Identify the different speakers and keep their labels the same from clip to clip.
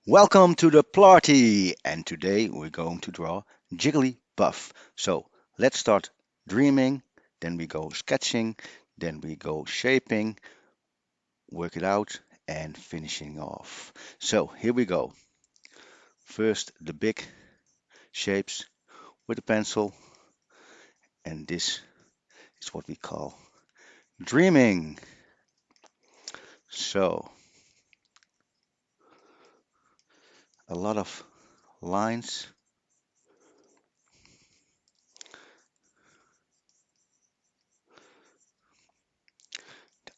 Speaker 1: Welcome to the Plarty, and today we're going to draw jigglypuff. So let's start dreaming, then we go sketching, then we go shaping, work it out, and finishing off. So here we go. First, the big shapes with a pencil, and this is what we call dreaming. So a lot of lines,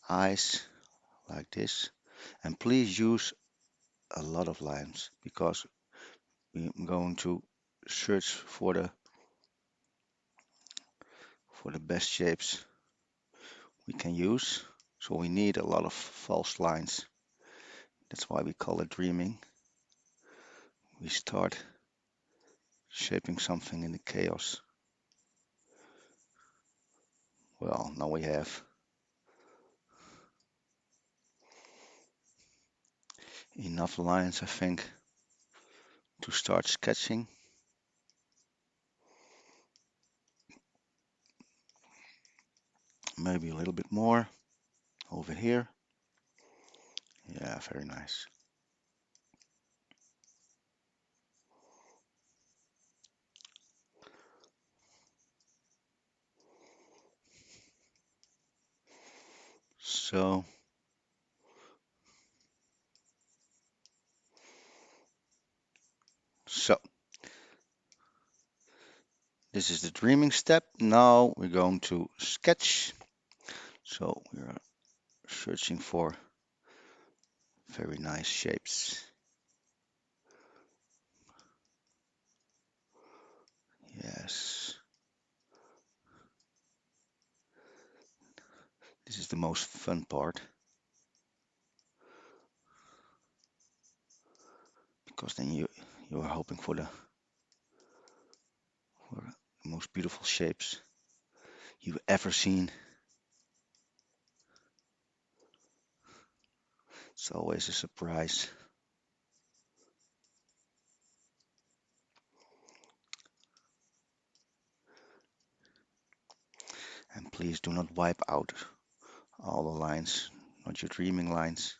Speaker 1: eyes like this, and please use a lot of lines because I'm going to search for the best shapes we can use. So we need a lot of false lines. That's why we call it dreaming. We start shaping something in the chaos. Well, now we have enough lines, I think, to start sketching. Maybe a little bit more over here. Yeah, very nice. So, so this is the dreaming step. Now we're going to sketch. So we're searching for very nice shapes. Yes, this is the most fun part because then you are hoping for the most beautiful shapes you've ever seen. It's always a surprise. And please do not wipe out all the lines, not your dreaming lines,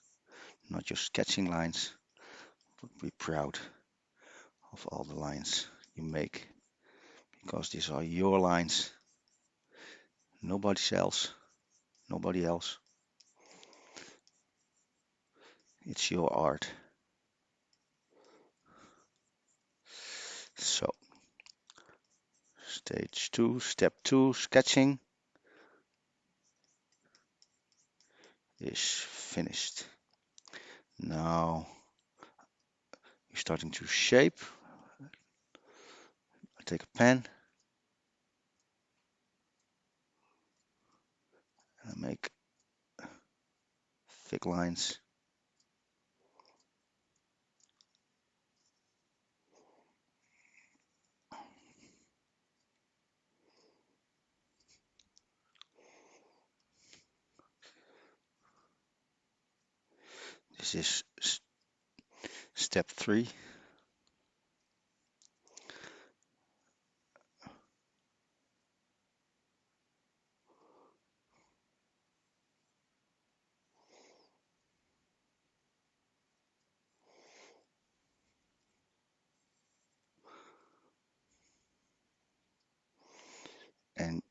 Speaker 1: not your sketching lines, but be proud of all the lines you make because these are your lines, nobody else, nobody else. It's your art. So, stage two, step two, sketching is finished. Now you're starting to shape. I take a pen and I make thick lines. This is step three. And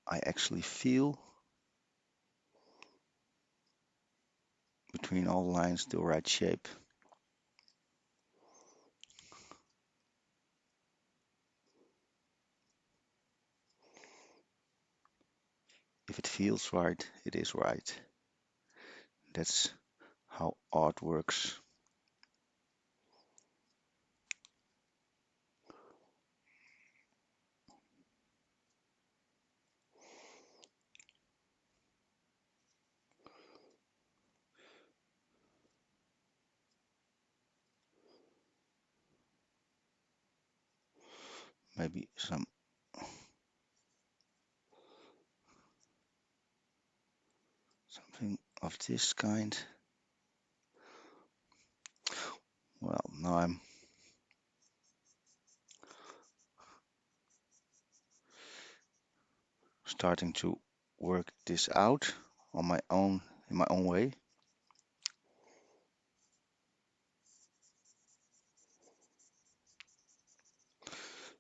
Speaker 1: I actually feel between all lines the right shape. If it feels right, it is right. That's how art works. Maybe something of this kind. Well, Now I'm starting to work this out on my own, in my own way.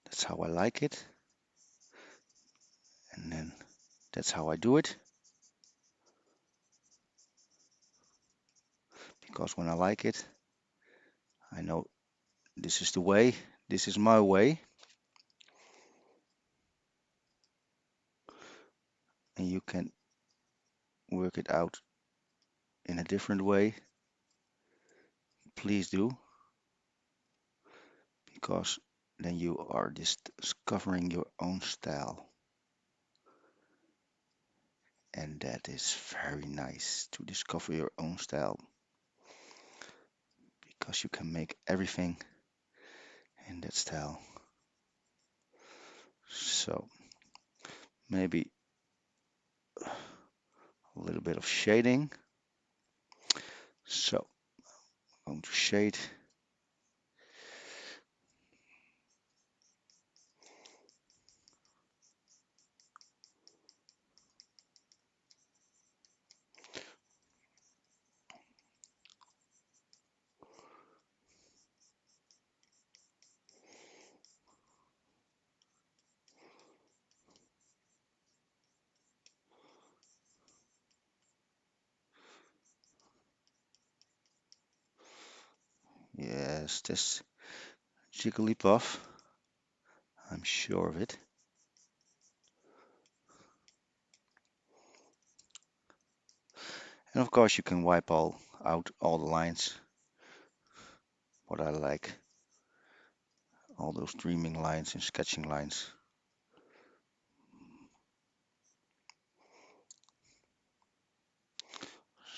Speaker 1: That's how I like it. And then that's how I do it. Because when I like it, I know this is the way, this is my way. And you can work it out in a different way. Please do. Because then you are discovering your own style. And that is very nice to discover your own style. Because you can make everything in that style. So maybe a little bit of shading. So I'm going to shade. Yes, this jigglypuff. I'm sure of it. And of course you can wipe out all the lines. What I like. All those dreaming lines and sketching lines.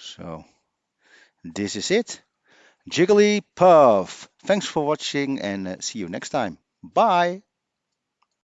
Speaker 1: So this is it. Jigglypuff. Thanks for watching and see you next time. Bye.